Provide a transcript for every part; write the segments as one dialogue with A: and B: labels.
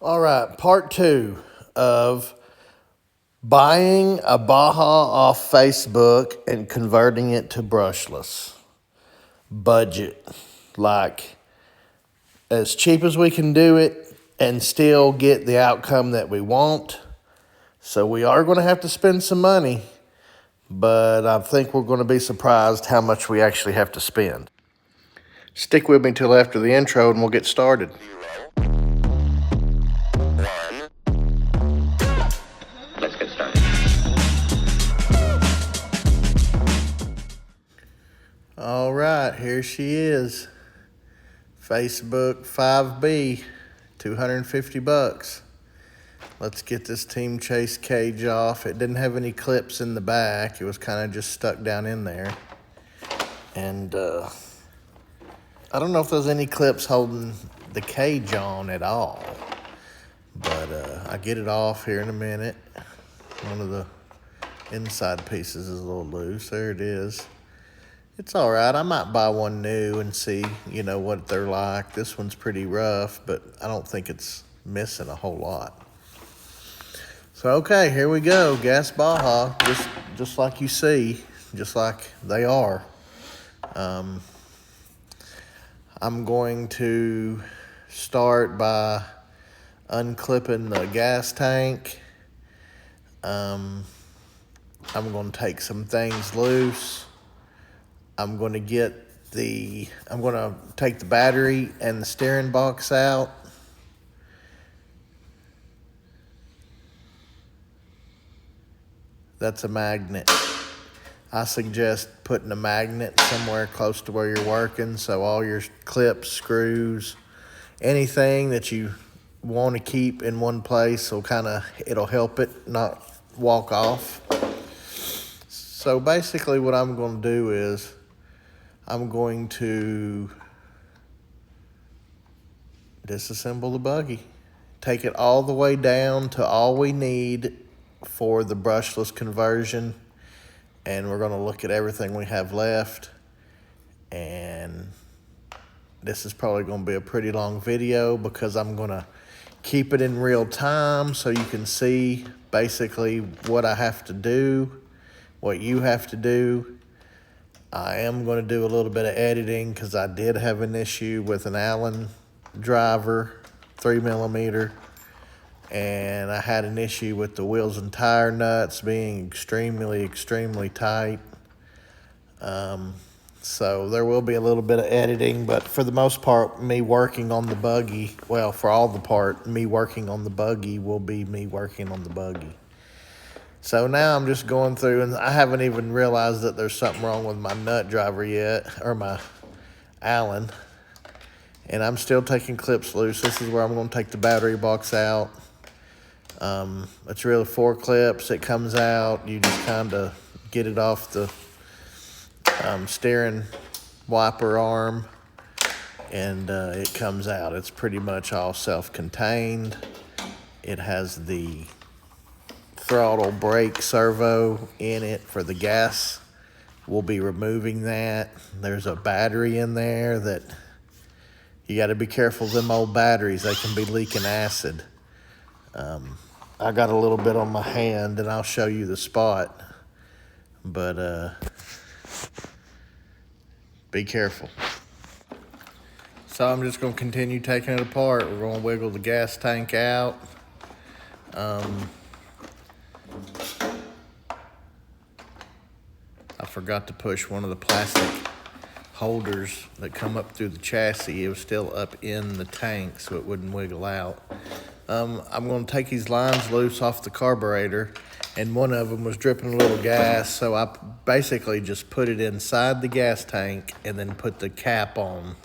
A: All right, part two of buying a Baja off Facebook and converting it to brushless. Budget. Like, as cheap as we can do it and still get the outcome that we want. So we are going to have to spend some money, but I think we're going to be surprised how much we actually have to spend. Stick with me till after the intro and we'll get started.
B: Let's get started.
A: All right, here she is. Facebook 5B, 250 bucks. Let's get this Team Chase cage off. It didn't have any clips in the back. It was kind of just stuck down in there. And I don't know if there's any clips holding the cage on at all. But I'll get it off here in a minute. One of the inside pieces is a little loose. There it is. It's all right. I might buy one new and see, what they're like. This one's pretty rough, but I don't think it's missing a whole lot. So, okay, here we go. Gas Baja, just like you see, just like they are. I'm going to start by unclipping the gas tank. I'm going to take some things loose. I'm going to take the battery and the steering box out. That's a magnet. I suggest putting a magnet somewhere close to where you're working so all your clips, screws, anything that you want to keep in one place it'll help it not walk off. So basically what I'm going to do is I'm going to disassemble the buggy. Take it all the way down to all we need for the brushless conversion. And we're going to look at everything we have left. And this is probably going to be a pretty long video because I'm going to keep it in real time so you can see basically what I have to do, what you have to do. I am going to do a little bit of editing because I did have an issue with an Allen driver, 3mm, and I had an issue with the wheels and tire nuts being extremely tight. So there will be a little bit of editing, but for the most part, me working on the buggy, well, for all the part, me working on the buggy will be me working on the buggy. So now I'm just going through, and I haven't even realized that there's something wrong with my nut driver yet, or my Allen. And I'm still taking clips loose. This is where I'm going to take the battery box out. It's really 4 clips. It comes out. You just kind of get it off the steering wiper arm, and it comes out. It's pretty much all self-contained. It has the throttle brake servo in it for the gas. We'll be removing that. There's a battery in there that you got to be careful of them old batteries. They can be leaking acid. I got a little bit on my hand and I'll show you the spot, but be careful. So I'm just going to continue taking it apart. We're going to wiggle the gas tank out. I forgot to push one of the plastic holders that come up through the chassis. It was still up in the tank, so it wouldn't wiggle out. I'm going to take these lines loose off the carburetor, and one of them was dripping a little gas, so I basically just put it inside the gas tank and then put the cap on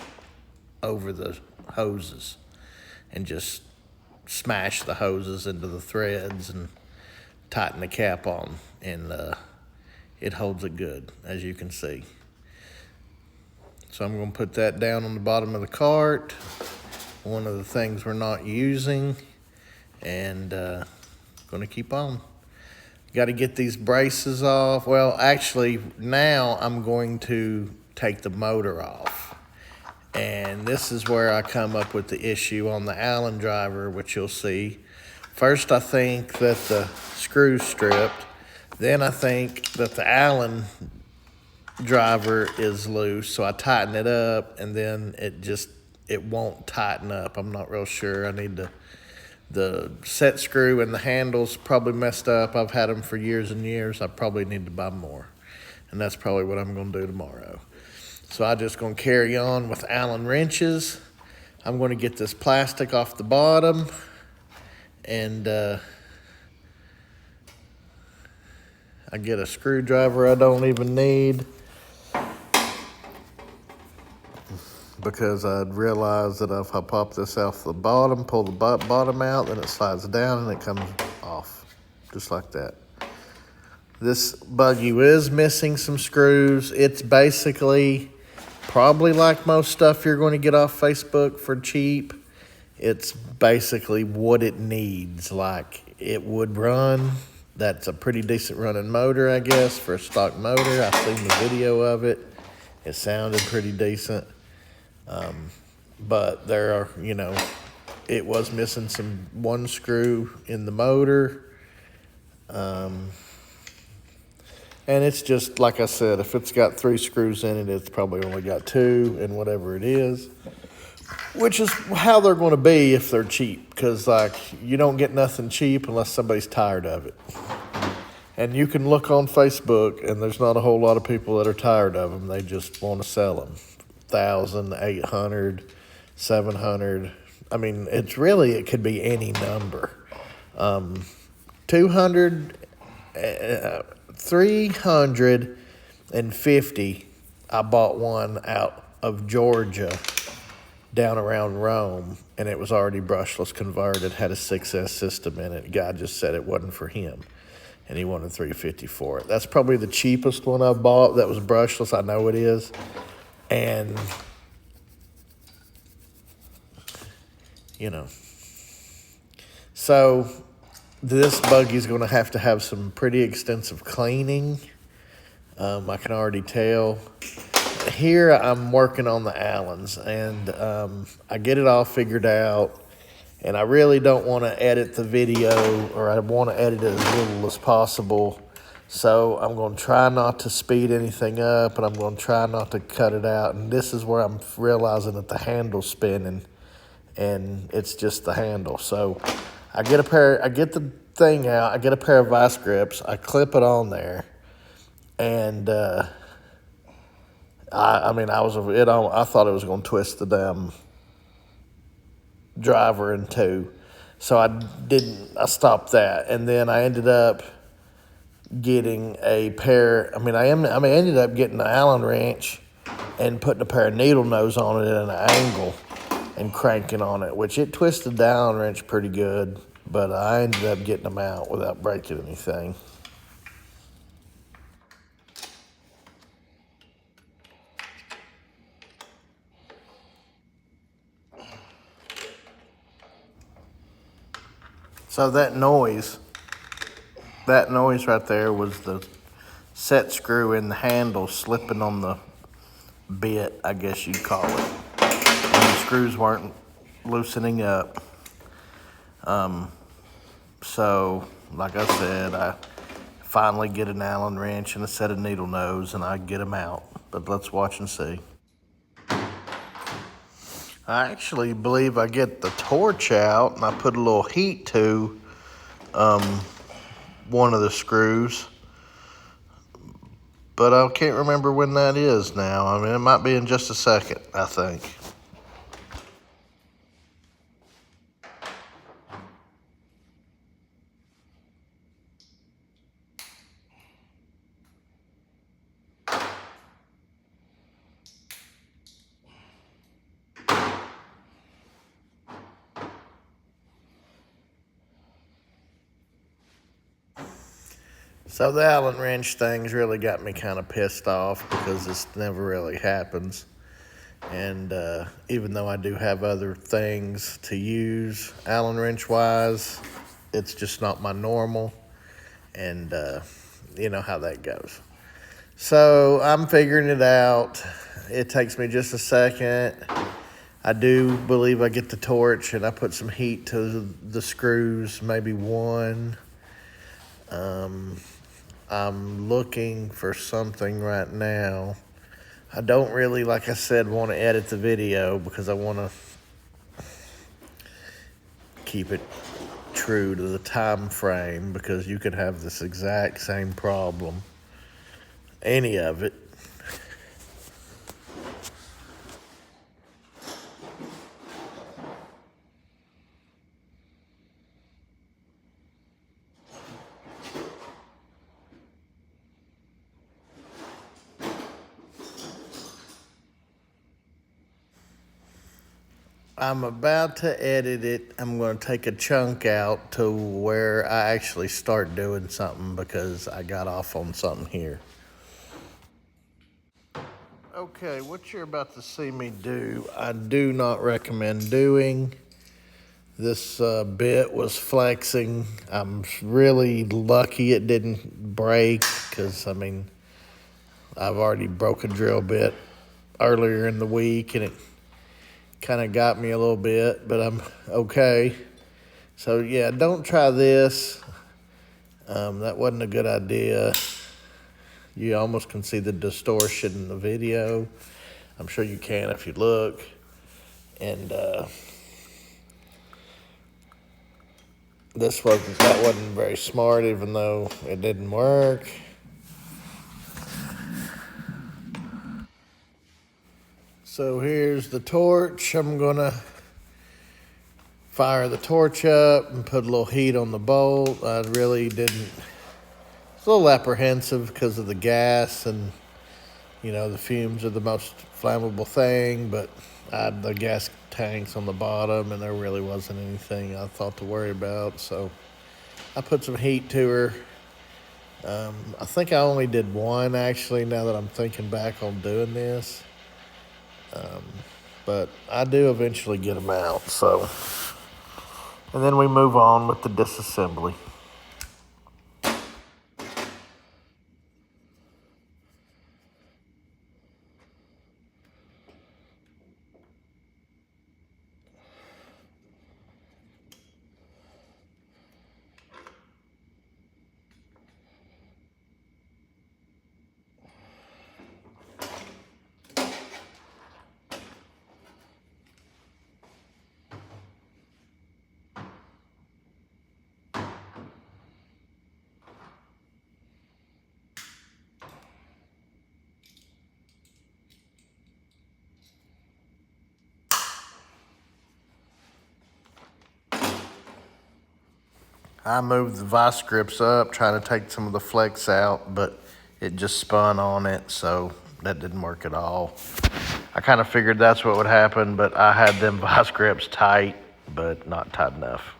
A: over the hoses and just smash the hoses into the threads and tighten the cap on, and it holds it good, as you can see. So I'm going to put that down on the bottom of the cart, one of the things we're not using, and going to keep on. Got to get these braces off. Well, actually, now I'm going to take the motor off. And this is where I come up with the issue on the Allen driver, which you'll see. First, I think that the screw's stripped. Then I think that the Allen driver is loose, so I tighten it up, and then it won't tighten up. I'm not real sure. I need the set screw and the handle's probably messed up. I've had them for years and years. I probably need to buy more, and that's probably what I'm going to do tomorrow. So I'm just going to carry on with Allen wrenches. I'm going to get this plastic off the bottom, and I get a screwdriver I don't even need, because I realized that if I pop this off the bottom, pull the bottom out, then it slides down and it comes off, just like that. This buggy is missing some screws. It's basically probably like most stuff you're going to get off Facebook for cheap. It's basically what it needs. Like, it would run. That's a pretty decent running motor, I guess, for a stock motor. I've seen the video of it. It sounded pretty decent. But there are, it was missing one screw in the motor. And it's just, like I said, if it's got 3 screws in it, it's probably only got 2 and whatever it is, which is how they're going to be if they're cheap, because, you don't get nothing cheap unless somebody's tired of it. And you can look on Facebook, and there's not a whole lot of people that are tired of them. They just want to sell them. 1,000, 800, 700. I mean, it could be any number. 200, 350. I bought one out of Georgia down around Rome, and it was already brushless converted, had a 6S system in it. The guy just said it wasn't for him, and he wanted $350 for it. That's probably the cheapest one I've bought that was brushless. I know it is. And, so this buggy's going to have some pretty extensive cleaning. I can already tell. Here I'm working on the Allens, and I get it all figured out, and I really don't want to edit the video, or I want to edit it as little as possible. So I'm going to try not to speed anything up, and I'm going to try not to cut it out. And this is where I'm realizing that the handle's spinning, and it's just the handle. So I get the thing out. I get a pair of vice grips. I clip it on there, and I thought it was going to twist the damn driver in two. So I stopped that, and then I ended up getting a pair. I ended up getting an Allen wrench and putting a pair of needle nose on it at an angle and cranking on it, which it twisted the Allen wrench pretty good, but I ended up getting them out without breaking anything. So that noise right there was the set screw in the handle slipping on the bit, I guess you'd call it. And the screws weren't loosening up. So, like I said, I finally get an Allen wrench and a set of needle nose, and I get them out. But let's watch and see. I actually believe I get the torch out, and I put a little heat to one of the screws, but I can't remember when that is now. It might be in just a second, I think. So the Allen wrench thing's really got me kind of pissed off, because this never really happens. And even though I do have other things to use Allen wrench wise, it's just not my normal. And you know how that goes. So I'm figuring it out. It takes me just a second. I do believe I get the torch and I put some heat to the screws, maybe one. I'm looking for something right now. I don't really, like I said, want to edit the video because I want to keep it true to the time frame, because you could have this exact same problem, any of it. I'm about to edit it. I'm going to take a chunk out to where I actually start doing something, because I got off on something here. Okay, what you're about to see me do, I do not recommend doing. This bit was flexing. I'm really lucky it didn't break, because, I mean, I've already broke a drill bit earlier in the week, and it kind of got me a little bit, but I'm okay. So, yeah, don't try this. That wasn't a good idea. You almost can see the distortion in the video. I'm sure you can if you look. And that wasn't very smart, even though it didn't work. So here's the torch. I'm gonna fire the torch up and put a little heat on the bolt. I really didn't. It's a little apprehensive because of the gas, and the fumes are the most flammable thing, but I had the gas tanks on the bottom, and there really wasn't anything I thought to worry about. So I put some heat to her. I think I only did one, actually, now that I'm thinking back on doing this. But I do eventually get them out, so. And then we move on with the disassembly. I moved the vice grips up, trying to take some of the flex out, but it just spun on it, so that didn't work at all. I kind of figured that's what would happen, but I had them vice grips tight, but not tight enough.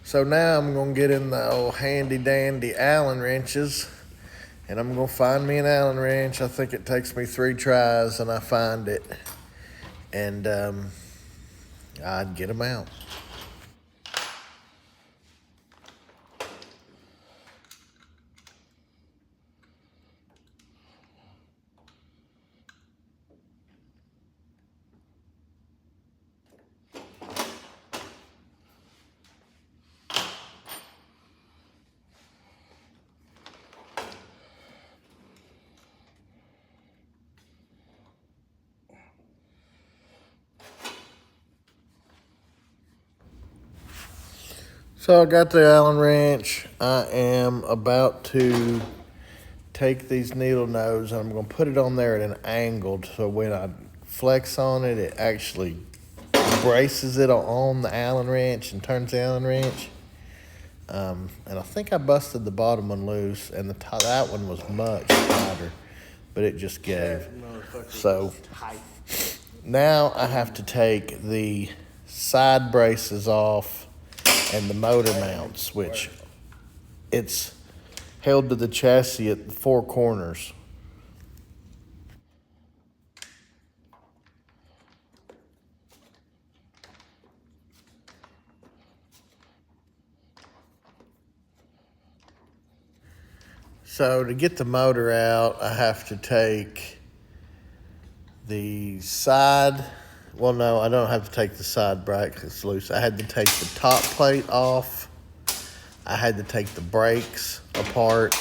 A: So now I'm gonna get in the old handy dandy Allen wrenches, and I'm gonna find me an Allen wrench. I think it takes me 3 tries, and I find it, and I'd get them out. So I got the Allen wrench. I am about to take these needle nose, and I'm going to put it on there at an angle, so when I flex on it, it actually braces it on the Allen wrench and turns the Allen wrench. And I think I busted the bottom one loose, and that one was much tighter, but it just gave. So now I have to take the side braces off and the motor mounts, which it's held to the chassis at the 4 corners. So to get the motor out, I have to take the side. Well, no, I don't have to take the side bracket because it's loose. I had to take the top plate off. I had to take the brakes apart.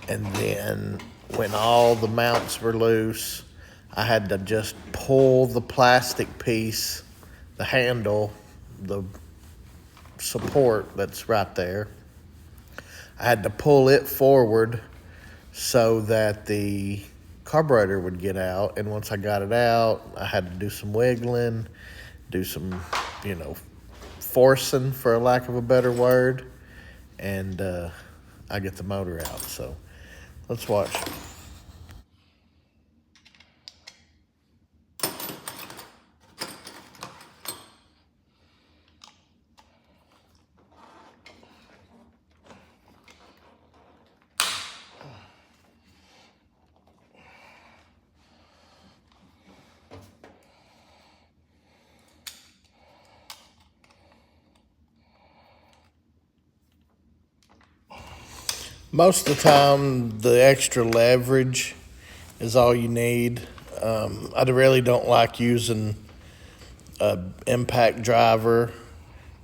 A: And then when all the mounts were loose, I had to just pull the plastic piece, the handle, the support that's right there. I had to pull it forward so that the carburetor would get out. And once I got it out, I had to do some wiggling, do some, forcing, for a lack of a better word. And I get the motor out. So let's watch. Most of the time, the extra leverage is all you need. I really don't like using an impact driver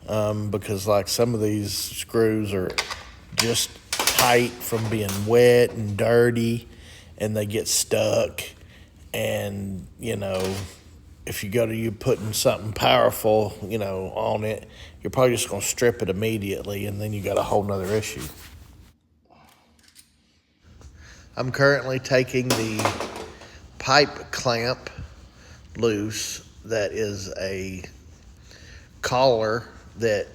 A: because, like, some of these screws are just tight from being wet and dirty, and they get stuck. And if you go to you putting something powerful, on it, you're probably just gonna strip it immediately, and then you got a whole nother issue. I'm currently taking the pipe clamp loose. That is a collar that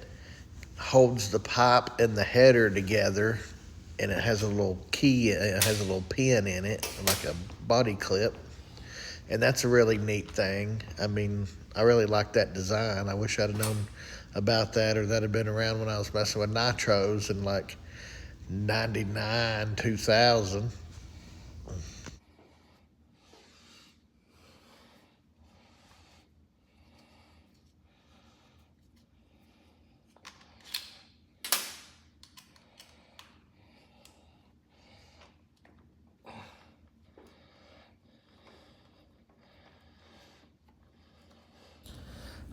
A: holds the pipe and the header together, and it has a little key, it has a little pin in it, like a body clip. And that's a really neat thing. I mean, I really like that design. I wish I'd have known about that, or that had been around when I was messing with nitros in like 99, 2000.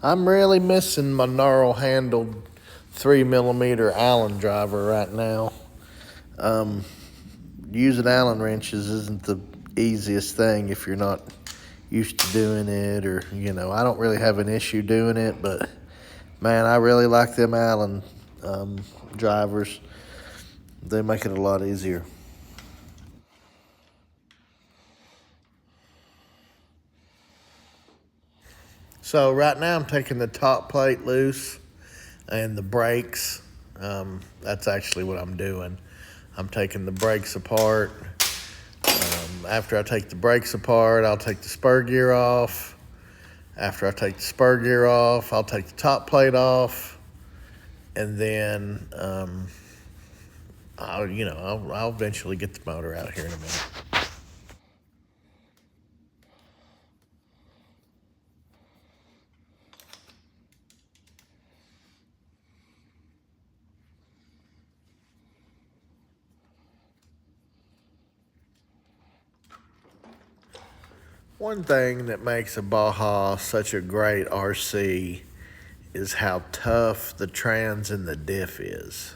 A: I'm really missing my gnarl handled 3mm Allen driver right now. Using Allen wrenches isn't the easiest thing if you're not used to doing it, or I don't really have an issue doing it, but man, I really like them Allen drivers. They make it a lot easier. So right now I'm taking the top plate loose and the brakes. That's actually what I'm doing. I'm taking the brakes apart. After I take the brakes apart, I'll take the spur gear off. After I take the spur gear off, I'll take the top plate off, and then I'll eventually get the motor out here in a minute. One thing that makes a Baja such a great RC is how tough the trans and the diff is.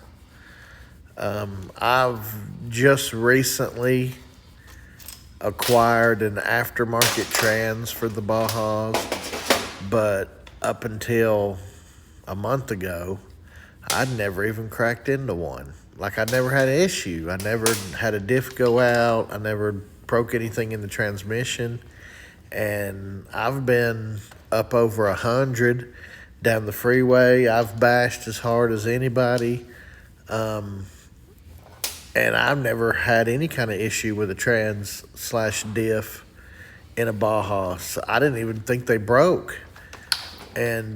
A: I've just recently acquired an aftermarket trans for the Bajas, but up until a month ago, I'd never even cracked into one. Like, I never had an issue. I never had a diff go out. I never broke anything in the transmission. And I've been up over 100 down the freeway. I've bashed as hard as anybody. And I've never had any kind of issue with a trans/diff in a Baja. So I didn't even think they broke. And,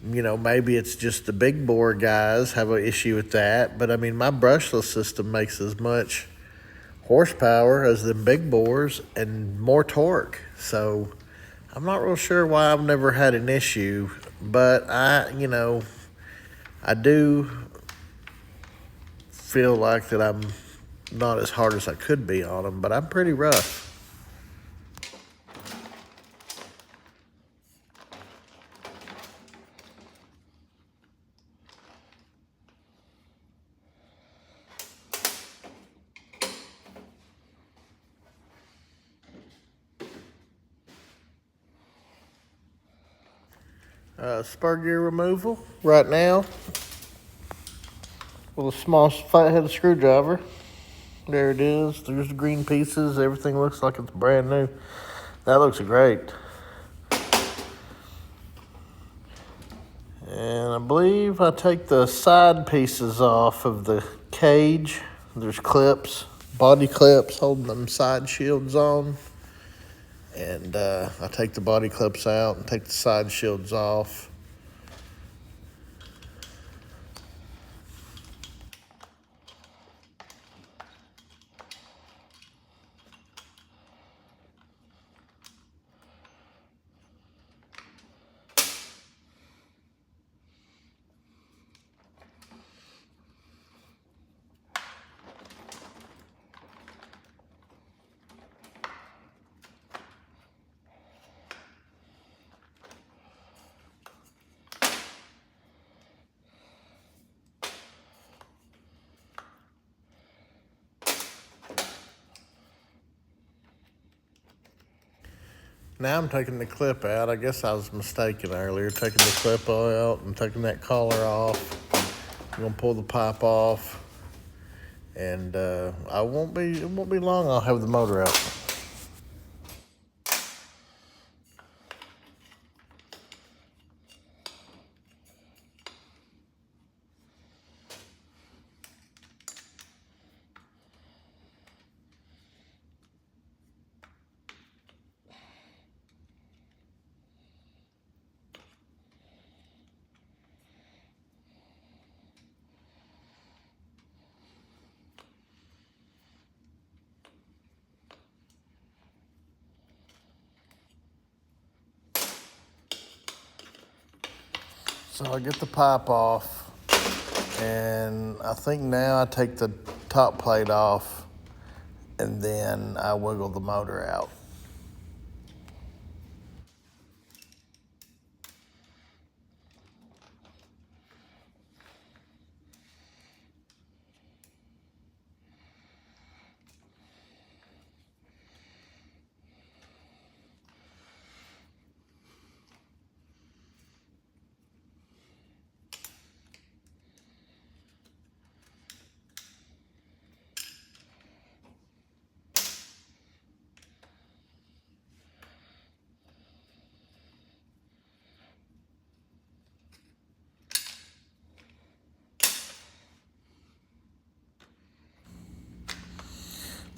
A: maybe it's just the big bore guys have an issue with that. But, I mean, my brushless system makes as much horsepower as the big bores and more torque. So I'm not real sure why I've never had an issue. But I do feel like that I'm not as hard as I could be on them, but I'm pretty rough. Spur gear removal right now with a small flathead screwdriver. There it is. There's the green pieces. Everything looks like it's brand new. That looks great. And I believe I take the side pieces off of the cage. There's clips, body clips holding them side shields on. And I take the body clips out and take the side shields off. Now I'm taking the clip out. I guess I was mistaken earlier, taking the clip out and taking that collar off. I'm gonna pull the pipe off, and it won't be long. I'll have the motor out. So I get the pipe off, and I think now I take the top plate off, and then I wiggle the motor out.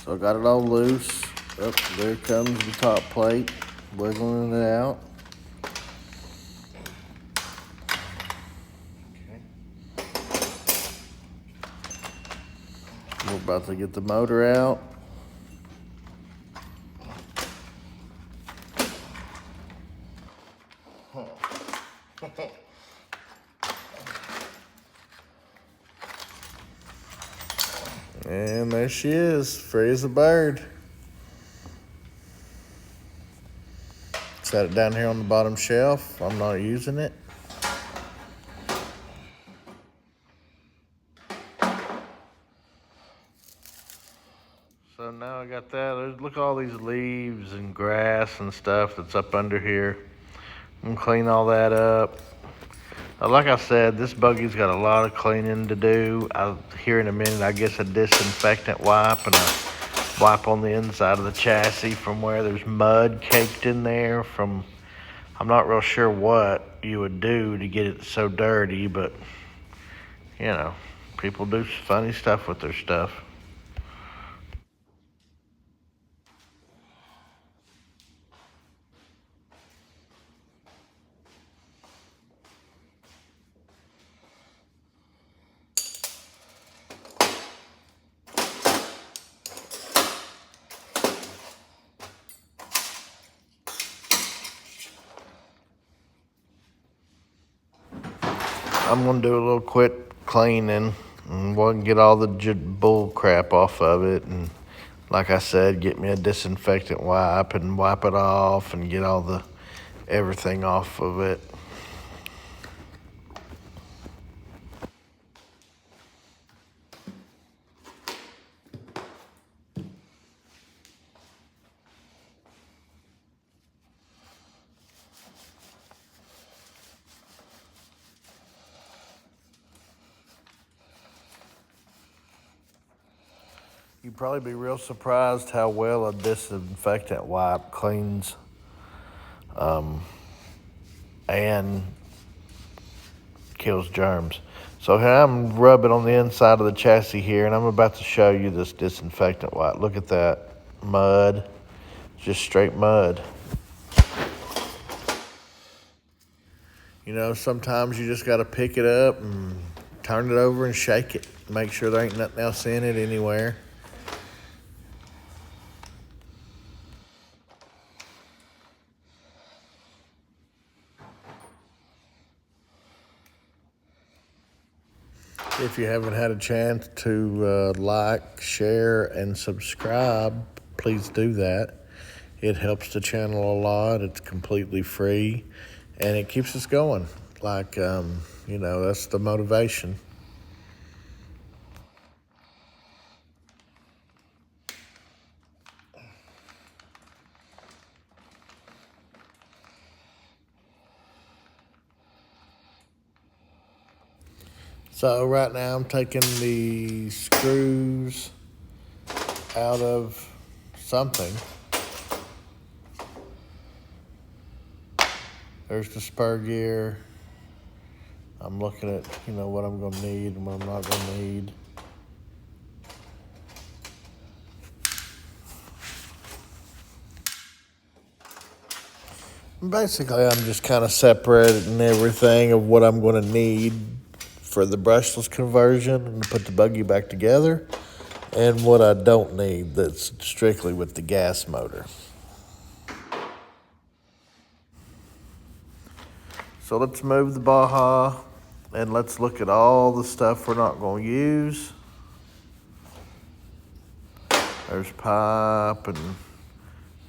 A: So I got it all loose. Oh, there comes the top plate, wiggling it out. We're about to get the motor out. And there she is, free as a bird. Set it down here on the bottom shelf. I'm not using it. So now I got that. Look at all these leaves and grass and stuff that's up under here. I'm gonna clean all that up. Like I said, this buggy's got a lot of cleaning to do. Here in a minute, I guess a disinfectant wipe and a wipe on the inside of the chassis from where there's mud caked in there from, I'm not real sure what you would do to get it so dirty, but you know, people do funny stuff with their stuff. I'm gonna do a little quick cleaning And we'll get all the bull crap off of it. And like I said, get me a disinfectant wipe and wipe it off and get all the everything off of it. You'd probably be real surprised how well a disinfectant wipe cleans and kills germs. So here I'm rubbing on the inside of the chassis here, and I'm about to show you this disinfectant wipe. Look at that mud, just straight mud. You know, sometimes you just got to pick it up and turn it over and shake it. Make sure there ain't nothing else in it anywhere. If you haven't had a chance to like, share, and subscribe, please do that. It helps the channel a lot. It's completely free, and it keeps us going. Like, you know, that's the motivation. So right now I'm taking the screws out of something. There's the spur gear. I'm looking at, you know, what I'm gonna need and what I'm not gonna need. Basically, I'm just kind of separating everything of what I'm gonna need for the brushless conversion and to put the buggy back together, and what I don't need that's strictly with the gas motor. So let's move the Baja and let's look at all the stuff we're not going to use. There's pipe and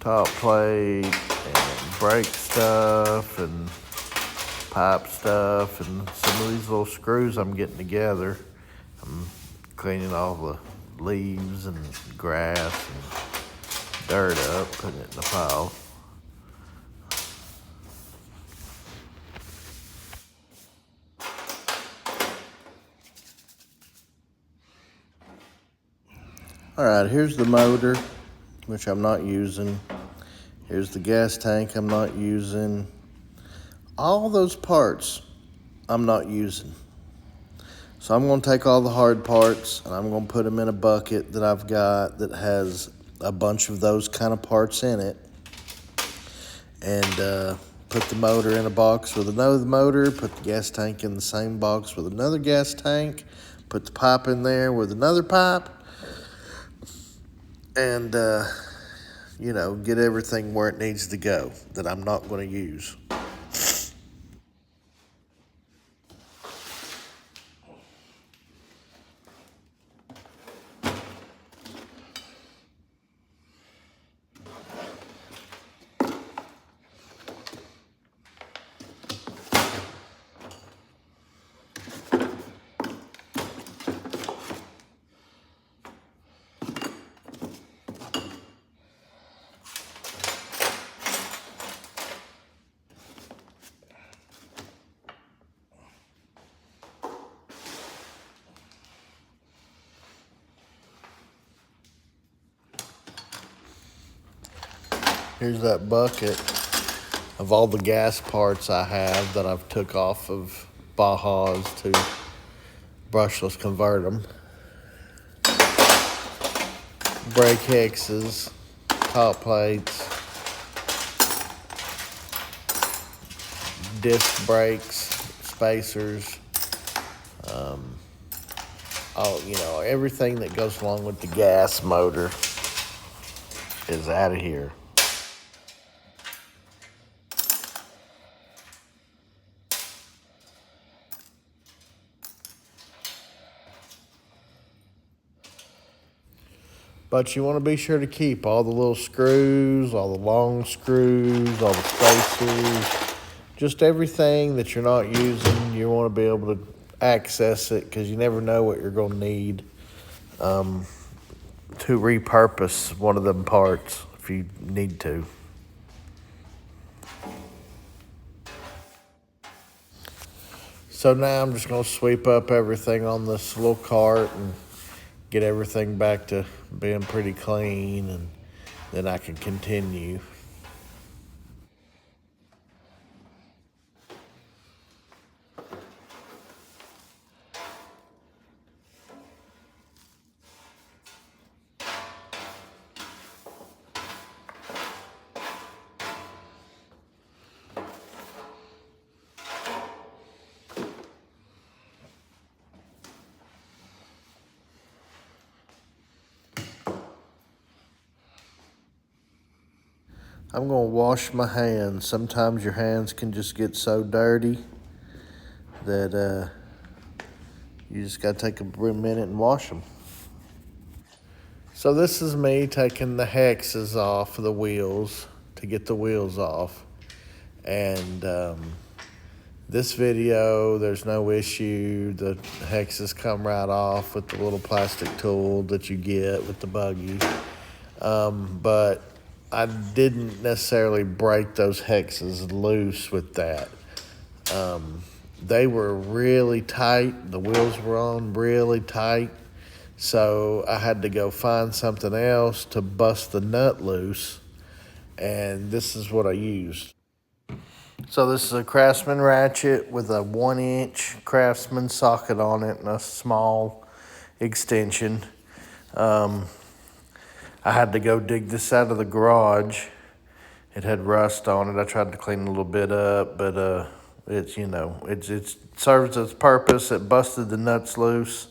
A: top plate and brake stuff and pipe stuff and some of these little screws I'm getting together. I'm cleaning all the leaves and grass and dirt up, putting it in the pile. All right, here's the motor, which I'm not using. Here's the gas tank I'm not using. All those parts I'm not using. So I'm gonna take all the hard parts and I'm gonna put them in a bucket that I've got that has a bunch of those kind of parts in it. And put the motor in a box with another motor, put the gas tank in the same box with another gas tank, put the pipe in there with another pipe, and you know, get everything where it needs to go that I'm not going to use. Here's that bucket of all the gas parts I have that I've took off of Bajas to brushless convert them. Brake hexes, top plates, disc brakes, spacers, all, you know, everything that goes along with the gas motor is out of here. But you want to be sure to keep all the little screws, all the long screws, all the spacers, just everything that you're not using. You want to be able to access it because you never know what you're going to need to repurpose one of them parts if you need to. So now I'm just going to sweep up everything on this little cart and get everything back to being pretty clean, and then I can continue. I'm going to wash my hands. Sometimes your hands can just get so dirty that you just got to take a minute and wash them. So this is me taking the hexes off the wheels to get the wheels off. And this video, there's no issue. The hexes come right off with the little plastic tool that you get with the buggy. But I didn't necessarily break those hexes loose with that. They were really tight. The wheels were on really tight. So I had to go find something else to bust the nut loose. And this is what I used. So this is a Craftsman ratchet with a 1-inch Craftsman socket on it and a small extension. I had to go dig this out of the garage. It had rust on it. I tried to clean a little bit up, but it's, you know, it serves its purpose. It busted the nuts loose,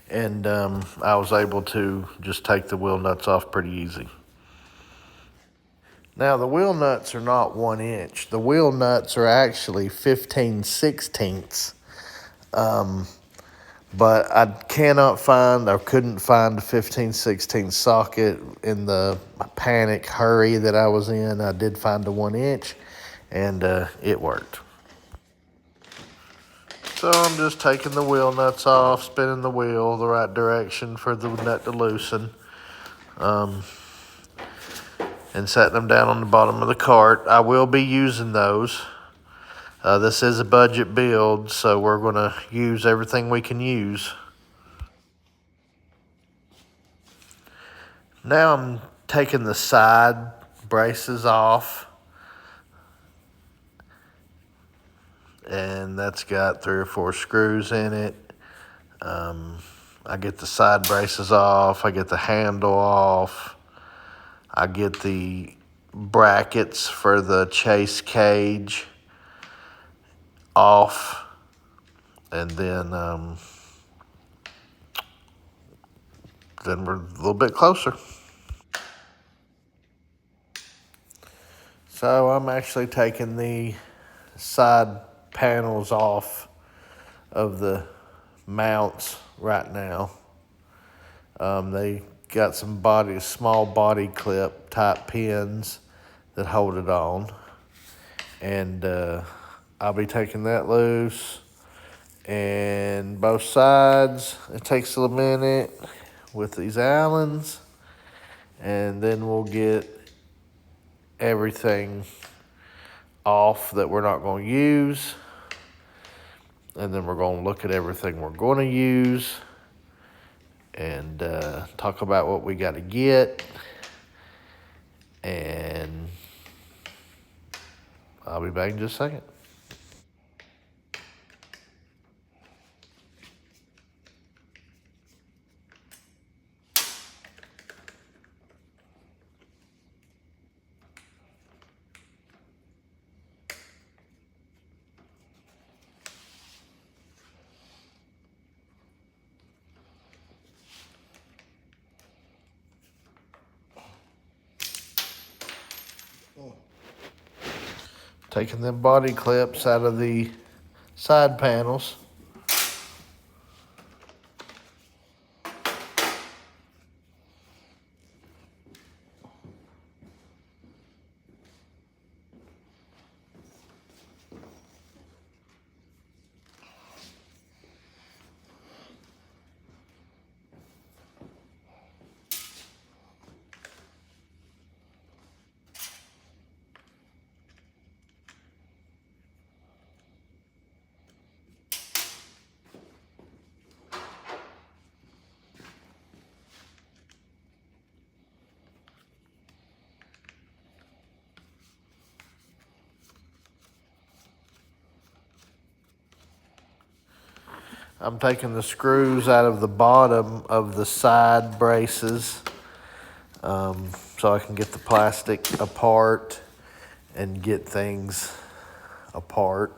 A: and I was able to just take the wheel nuts off pretty easy. Now, the wheel nuts are not 1 inch. The wheel nuts are actually 15/16. But I cannot find or couldn't find a 15/16 socket in the panic hurry that I was in. I did find a 1 inch, and it worked. So I'm just taking the wheel nuts off, spinning the wheel the right direction for the nut to loosen, and setting them down on the bottom of the cart. I will be using those. This is a budget build, so we're going to use everything we can use. Now I'm taking the side braces off, and that's got 3 or 4 screws in it. I get the side braces off, I get the handle off, I get the brackets for the chase cage off, and then we're a little bit closer. So I'm actually taking the side panels off of the mounts right now. They got some small body clip type pins that hold it on, and I'll be taking that loose, and both sides. It takes a minute with these Allens, and then we'll get everything off that we're not going to use, and then we're going to look at everything we're going to use and talk about what we got to get, and I'll be back in just a second. Taking the body clips out of the side panels. I'm taking the screws out of the bottom of the side braces so I can get the plastic apart and get things apart.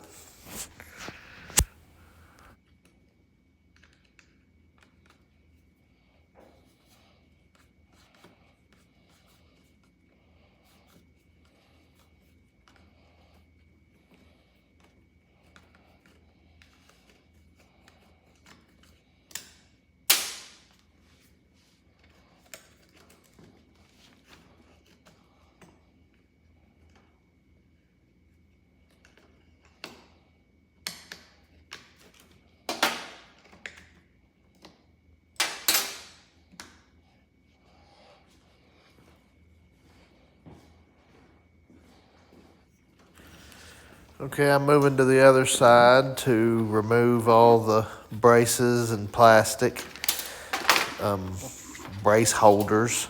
A: Okay, I'm moving to the other side to remove all the braces and plastic brace holders.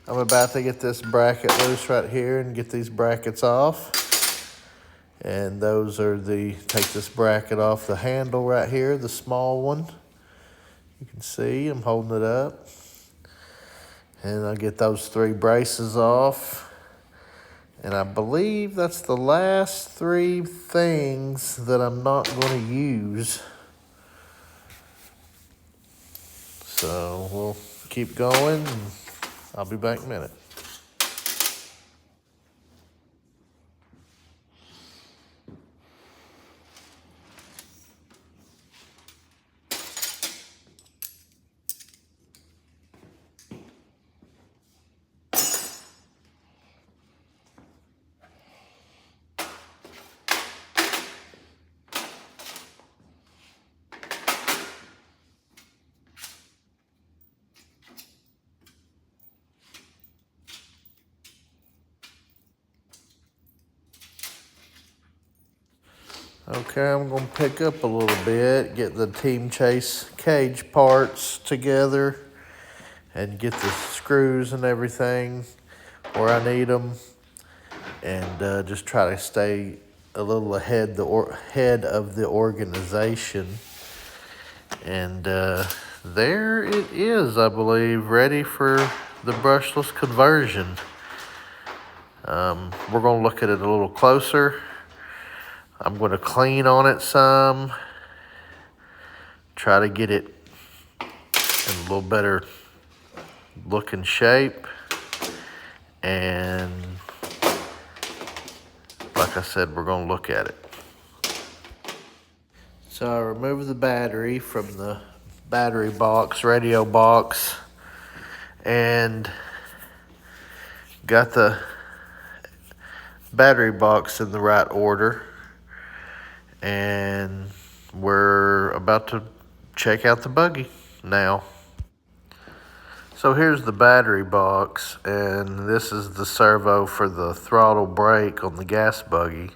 A: I'm about to get this bracket loose right here and get these brackets off. And those are take this bracket off the handle right here, the small one. You can see I'm holding it up. And I'll get those 3 braces off. And I believe that's the last 3 things that I'm not going to use. So we'll keep going. And I'll be back in a minute. Okay, I'm gonna pick up a little bit, get the Team Chase cage parts together and get the screws and everything where I need them, and just try to stay a little ahead of the organization. And there it is, I believe, ready for the brushless conversion. We're gonna look at it a little closer. I'm going to clean on it some, try to get it in a little better looking shape, and like I said, we're going to look at it. So I removed the battery from the battery box, radio box, and got the battery box in the right order. And we're about to check out the buggy now. So here's the battery box, and this is the servo for the throttle brake on the gas buggy.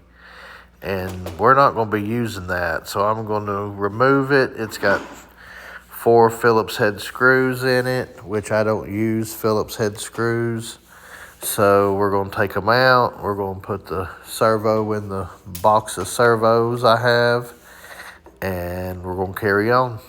A: And we're not going to be using that, so I'm going to remove it. It's got 4 Phillips head screws in it, which I don't use Phillips head screws. So we're going to take them out. We're going to put the servo in the box of servos I have, and we're going to carry on.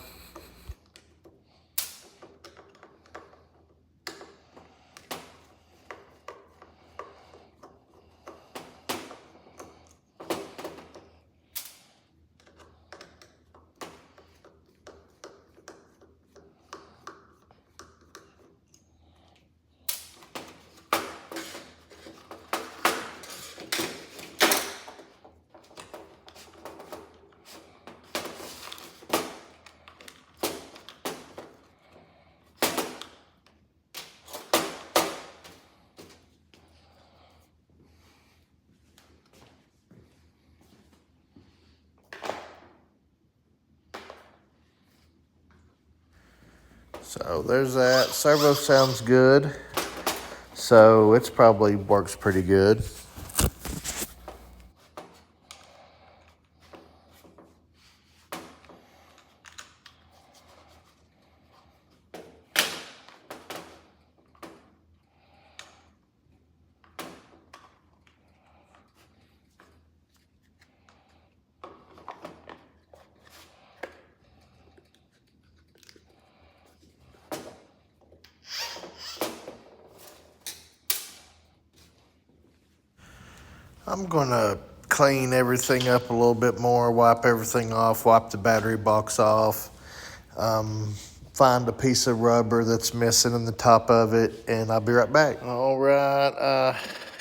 A: So there's that. Servo sounds good. So it's probably works pretty good. I'm gonna clean everything up a little bit more, wipe everything off, wipe the battery box off, find a piece of rubber that's missing in the top of it, and I'll be right back. All right,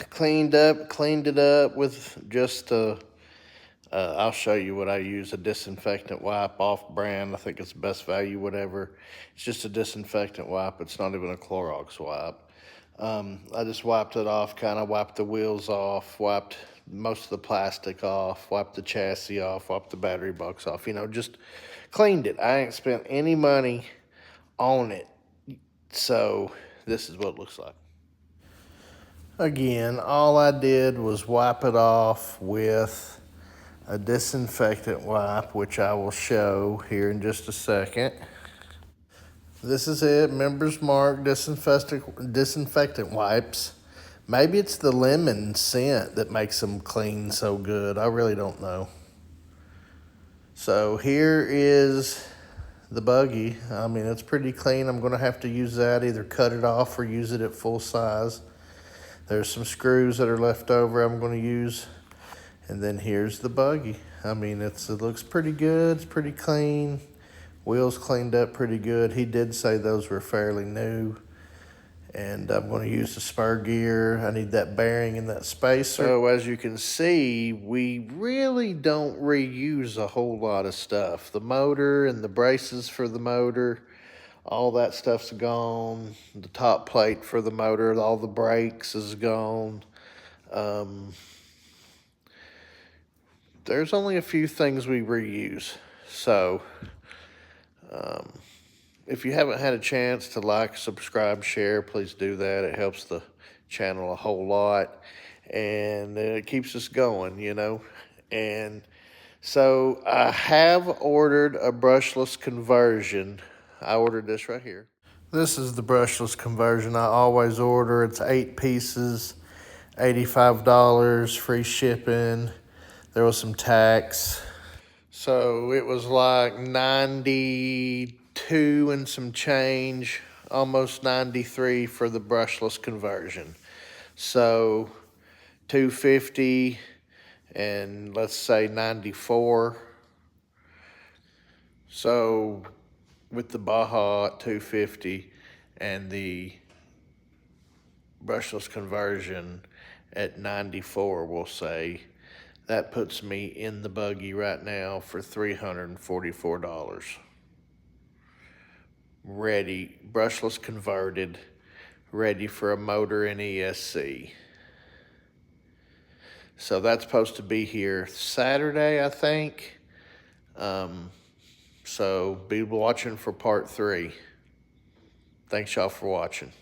A: cleaned it up with just I'll show you what I use, a disinfectant wipe off brand. I think it's best value, whatever. It's just a disinfectant wipe. It's not even a Clorox wipe. I just wiped it off, kind of wiped the wheels off, wiped most of the plastic off, wiped the chassis off, wiped the battery box off, just cleaned it. I ain't spent any money on it. So this is what it looks like. Again, all I did was wipe it off with a disinfectant wipe, which I will show here in just a second. This is it, Members Mark disinfectant wipes. Maybe it's the lemon scent that makes them clean so good. I really don't know. So here is the buggy. I mean, it's pretty clean. I'm gonna have to use that, either cut it off or use it at full size. There's some screws that are left over I'm gonna use. And then here's the buggy. I mean, it looks pretty good, it's pretty clean. Wheels cleaned up pretty good. He did say those were fairly new. And I'm gonna use the spur gear. I need that bearing and that spacer. So as you can see, we really don't reuse a whole lot of stuff. The motor and the braces for the motor, all that stuff's gone. The top plate for the motor, all the brakes is gone. There's only a few things we reuse. So, if you haven't had a chance to like, subscribe, share, please do that. It helps the channel a whole lot, and it keeps us going, And so I have ordered a brushless conversion. I ordered this right here. This is the brushless conversion I always order. It's 8 pieces, $85, free shipping. There was some tax. So it was like 92 and some change, almost 93 for the brushless conversion. So 250 and let's say 94. So with the Baja at 250 and the brushless conversion at 94, we'll say, that puts me in the buggy right now for $344. Ready, brushless converted, ready for a motor and ESC. So that's supposed to be here Saturday, I think. So be watching for part 3. Thanks y'all for watching.